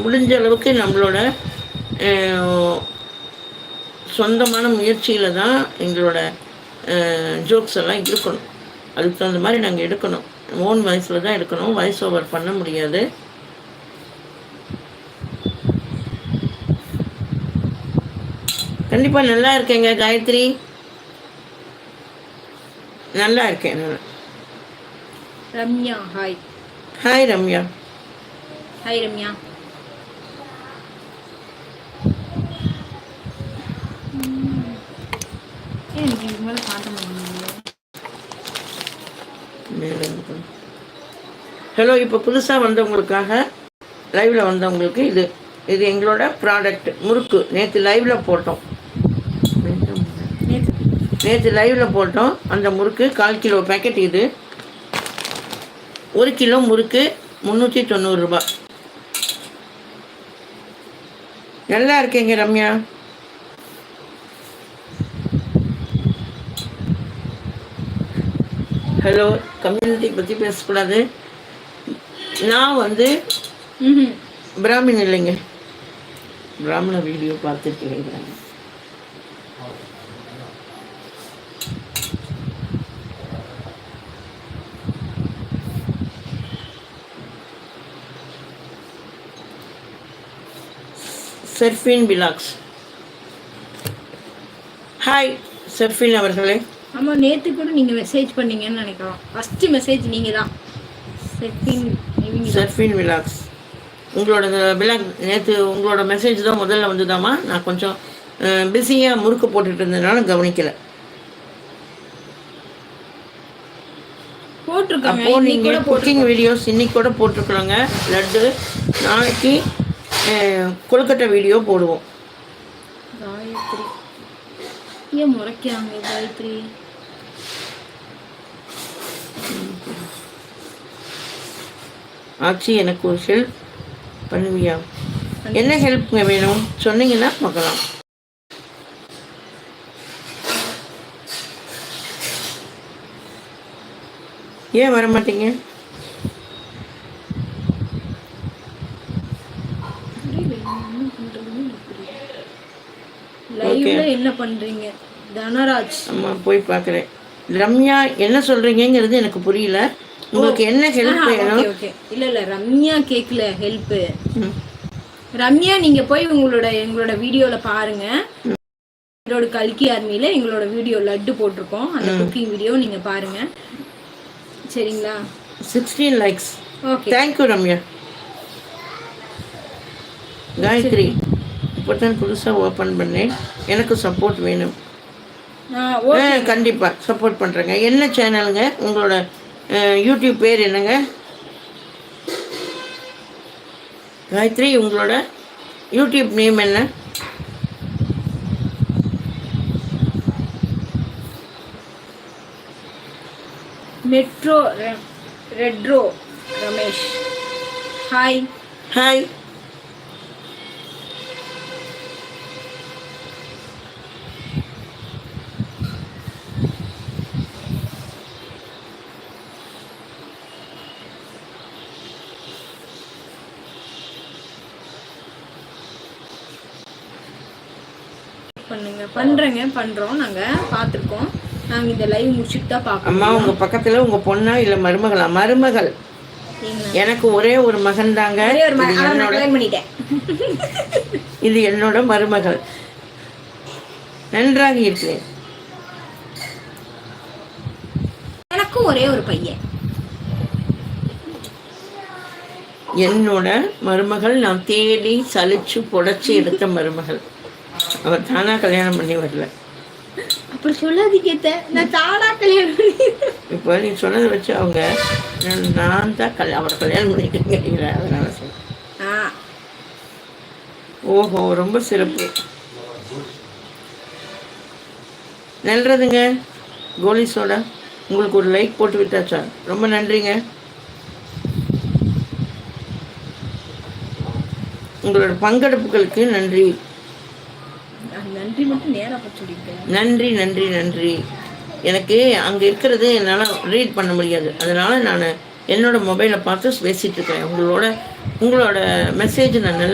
முடிஞ்ச அளவுக்கு நம்மளோட சொந்தமான முயற்சியில் தான் எங்களோட ஜோக்ஸ் எல்லாம் இருக்கணும். அதுக்கு தகுந்த மாதிரி நாங்கள் எடுக்கணும். ஓன் வாய்ஸில் தான் எடுக்கணும். வாய்ஸ் ஓவர் பண்ண முடியாது. கண்டிப்பாக நல்லா இருக்கேங்க காயத்ரி, நல்லா இருக்கேன். Ramya hi. Hi Ramya. Hi Ramya. Hello, இப்போ புதுசாக வந்தவங்களுக்காக, லைவில் வந்தவங்களுக்கு இது இது எங்களோட ப்ராடக்ட் முறுக்கு. நேற்று லைவில் போட்டோம். அந்த முறுக்கு 1/4 கிலோ பேக்கெட். இது 1 கிலோ முறுக்கு 390 ரூபாய். நல்லா இருக்கேங்க ரம்யா. ஹலோ, கம்யூனிட்டி பற்றி பேசக்கூடாது. நான் பிராமின் இல்லைங்க, பிராமண வீடியோ பார்த்துருக்கேன். செர்ஃபின் விலாக்ஸ். ஹாய் செர்ஃபின் அவர்களே. ஆமாம், நேற்று கூட நீங்கள் மெசேஜ் பண்ணீங்கன்னு நினைக்கிறோம். ஃபஸ்ட்டு மெசேஜ் நீங்கள் தான். செர்ஃபின் விலாக்ஸ். உங்களோட விலாக் நேற்று உங்களோட மெசேஜ் தான் முதல்ல வந்துதாம்மா. நான் கொஞ்சம் பிஸியாக முறுக்கு போட்டுட்டு இருந்ததுனால கவனிக்கலை. அப்போ நீங்கள் குக்கிங் வீடியோஸ் இன்னைக்கு கூட போட்டிருக்கலாங்க. லட்டு நாளைக்கு கொழுக்கட்டை வீடியோ போடுவோம். காயத்ரி ஏன் முறைக்கிறாங்க காயத்ரி? ஆச்சி, எனக்கு ஒரு ஹெல்ப் பண்ணுவியா? என்ன ஹெல்ப்ங்க வேணும் சொன்னீங்கன்னா பார்க்கலாம். ஏன் வர மாட்டீங்க? லைவ்ல என்ன பண்றீங்க தனராஜ்? அம்மா போய் பார்க்குறேன். ரம்யா என்ன சொல்றீங்கிறது எனக்கு புரியல. உங்களுக்கு என்ன ஹெல்ப் வேணும்? இல்ல ரம்யா கேக்கல ஹெல்ப். ரம்யா நீங்க போய் எங்களோட வீடியோல பாருங்க. எங்களோட கல்கி ஆர்மியில எங்களோட வீடியோ லட்டு போட்டிருக்கோம். அந்த குக்கிங் வீடியோ நீங்க பாருங்க, சரிங்களா? 16 likes. Okay, thank you Ramya. Gayathri, இப்போதான் புதுசாக ஓப்பன் பண்ணேன், எனக்கு சப்போர்ட் வேணும். கண்டிப்பாக சப்போர்ட் பண்ணுறேங்க. என்ன சேனலுங்க உங்களோட? யூடியூப் பேர் என்னங்க காயத்ரி? உங்களோட யூடியூப் நேம் என்ன? Metro retro Ramesh. Hi. Hi. பண்றோம். நாங்க பார்த்துருக்கோம். நாங்க இந்த லைவ் முடிச்சுட்டு தான் பார்ப்போம். அம்மா, உங்க பக்கத்துல உங்க பொண்ணா இல்ல மருமகளா? மருமகள். எனக்கு ஒரே ஒரு மகன் தாங்க. இது என்னோட மருமகள். நன்றாக இருக்கிறேன். எனக்கும் ஒரே ஒரு பையன். என்னோட மருமகள் நான் தேடி சலிச்சு புடைச்சி எடுத்த மருமகள். அவர் தானா கல்யாணம் பண்ணி வரல. அப்படி சொல்லாதீங்க, நான் தானா கல்யாணம் பண்ணி. இப்போ நீ சொன்னதை வச்சு அவங்க நான் தான் அவரை கல்யாணம் பண்ணிக்கிறேன். அதனால சொல்றேன். ஓஹோ, ரொம்ப சிறப்பு. நல்லதுங்க கோலி சோடா. உங்களுக்கு ஒரு லைக் போட்டு விட்டாச்சா? ரொம்ப நன்றிங்க. உங்களோட பங்கெடுப்புகளுக்கு நன்றி. நன்றி மட்டும் நேராக சொல்லியிருக்கேன். நன்றி நன்றி நன்றி. எனக்கு அங்கே இருக்கிறது என்னால் ரீட் பண்ண முடியாது. அதனால் நான் என்னோடய மொபைலை பார்த்து பேசிகிட்டு இருக்கிறேன். உங்களோட மெசேஜ் நான் நல்லா